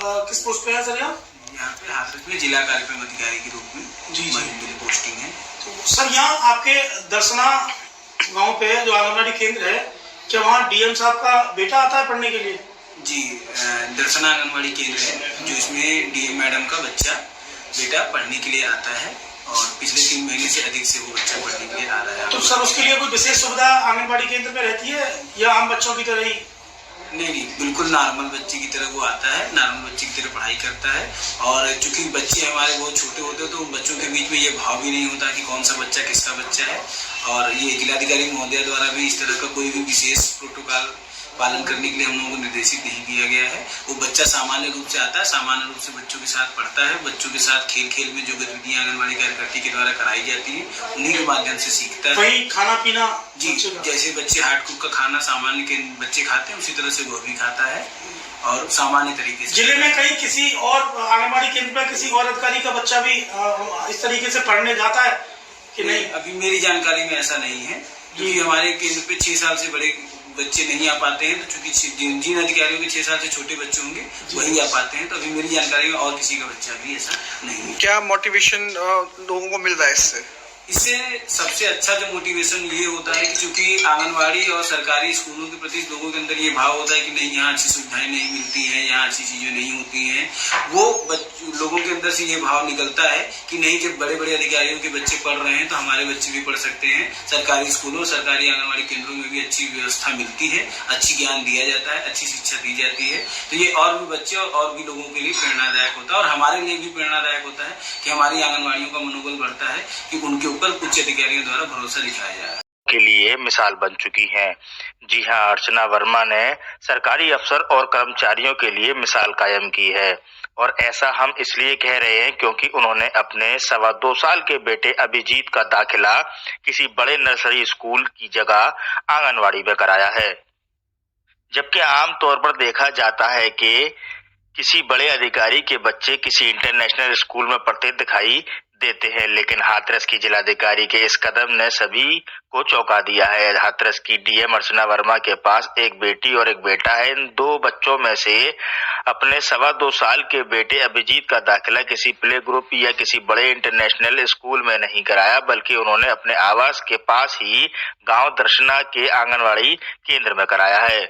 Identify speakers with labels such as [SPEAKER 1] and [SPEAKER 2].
[SPEAKER 1] किस पोस्ट पे है सर यहाँ?
[SPEAKER 2] यहाँ पे हाथरस में जिला कार्यक्रम अधिकारी के रूप में
[SPEAKER 1] जी
[SPEAKER 2] मेरी पोस्टिंग है।
[SPEAKER 1] तो सर यहाँ आपके दर्शना गांव पे जो आंगनबाड़ी केंद्र है, क्या वहाँ डीएम साहब का बेटा आता है पढ़ने के लिए?
[SPEAKER 2] जी, दर्शना आंगनबाड़ी केंद्र है जो इसमें डीएम मैडम का बेटा पढ़ने के लिए आता है और पिछले 3 महीने से अधिक से वो बच्चा पढ़ने के लिए आ रहा है।
[SPEAKER 1] तो सर उसके लिए कोई विशेष सुविधा आंगनबाड़ी केंद्र में रहती है या आम बच्चों की तरह ही?
[SPEAKER 2] नहीं, बिल्कुल नॉर्मल बच्चे की तरह वो आता है, नॉर्मल बच्चे की तरह पढ़ाई करता है। और चूंकि बच्चे हमारे बहुत छोटे होते हैं तो उन बच्चों के बीच में ये भाव भी नहीं होता कि कौन सा बच्चा किसका बच्चा है। और ये जिलाधिकारी महोदय द्वारा भी इस तरह का कोई भी विशेष प्रोटोकॉल पालन करने के लिए हम लोगों को निर्देशित नहीं किया गया है। वो बच्चा सामान्य रूप से आता है, सामान्य रूप से बच्चों के साथ पढ़ता है, बच्चों के साथ खेल खेल में जो गतिविधियां आंगनबाड़ी कार्यकर्ती के द्वारा कराई जाती है उन्हीं के माध्यम से सीखता है।
[SPEAKER 1] वही खाना पीना
[SPEAKER 2] जी, जैसे बच्चे हार्ड कुक का खाना सामान्य के बच्चे खाते हैं उसी तरह से वो भी खाता है और सामान्य तरीके से।
[SPEAKER 1] जिले में कहीं किसी और आंगनबाड़ी केंद्र पर किसी और अधिकारी का बच्चा भी इस तरीके से पढ़ने जाता है कि नहीं?
[SPEAKER 2] अभी मेरी जानकारी में ऐसा नहीं है, क्योंकि हमारे केंद्र पे 6 साल से बड़े बच्चे नहीं आ पाते हैं। तो चूंकि जिन अधिकारियों के 6 साल से छोटे बच्चे होंगे वही आ पाते हैं, तो अभी मेरी जानकारी में और किसी का बच्चा भी ऐसा नहीं है।
[SPEAKER 3] क्या मोटिवेशन लोगों को मिल रहा है
[SPEAKER 2] इससे सबसे अच्छा जो मोटिवेशन ये होता है कि चूंकि आंगनबाड़ी और सरकारी स्कूलों के प्रति लोगों के अंदर ये भाव होता है कि नहीं, यहाँ अच्छी सुविधाएं नहीं मिलती हैं, यहाँ अच्छी चीजें नहीं होती हैं, वो लोगों के अंदर से ये भाव निकलता है कि नहीं, जब बड़े बड़े अधिकारियों के बच्चे पढ़ रहे हैं तो हमारे बच्चे भी पढ़ सकते हैं। सरकारी स्कूलों, सरकारी आंगनबाड़ी केंद्रों में भी अच्छी व्यवस्था मिलती है, अच्छी ज्ञान दिया जाता है, अच्छी शिक्षा दी जाती है। तो ये और भी बच्चे और भी लोगों के लिए प्रेरणादायक होता है और हमारे लिए भी प्रेरणादायक होता है कि हमारी आंगनबाड़ियों का मनोबल बढ़ता है कि उनके ऊपर उच्च अधिकारियों द्वारा भरोसा दिखाया जा रहा है।
[SPEAKER 4] के लिए मिसाल बन चुकी हैं। जी हां, अर्चना वर्मा ने सरकारी अफसर और कर्मचारियों के लिए मिसाल कायम की है और ऐसा हम इसलिए कह रहे हैं क्योंकि उन्होंने अपने 2.25 साल के बेटे अभिजीत का दाखिला किसी बड़े नर्सरी स्कूल की जगह आंगनवाड़ी में कराया है। जबकि आम तौर पर देखा जाता है कि किसी बड़े अधिकारी के बच्चे किसी इंटरनेशनल स्कूल में पढ़ते दिखाई देते हैं, लेकिन हाथरस की जिलाधिकारी के इस कदम ने सभी को चौंका दिया है। हाथरस की डीएम अर्चना वर्मा के पास एक बेटी और एक बेटा है। इन 2 बच्चों में से अपने 2.25 साल के बेटे अभिजीत का दाखिला किसी प्ले ग्रुप या किसी बड़े इंटरनेशनल स्कूल में नहीं कराया, बल्कि उन्होंने अपने आवास के पास ही गांव दर्शना के आंगनवाड़ी केंद्र में कराया है।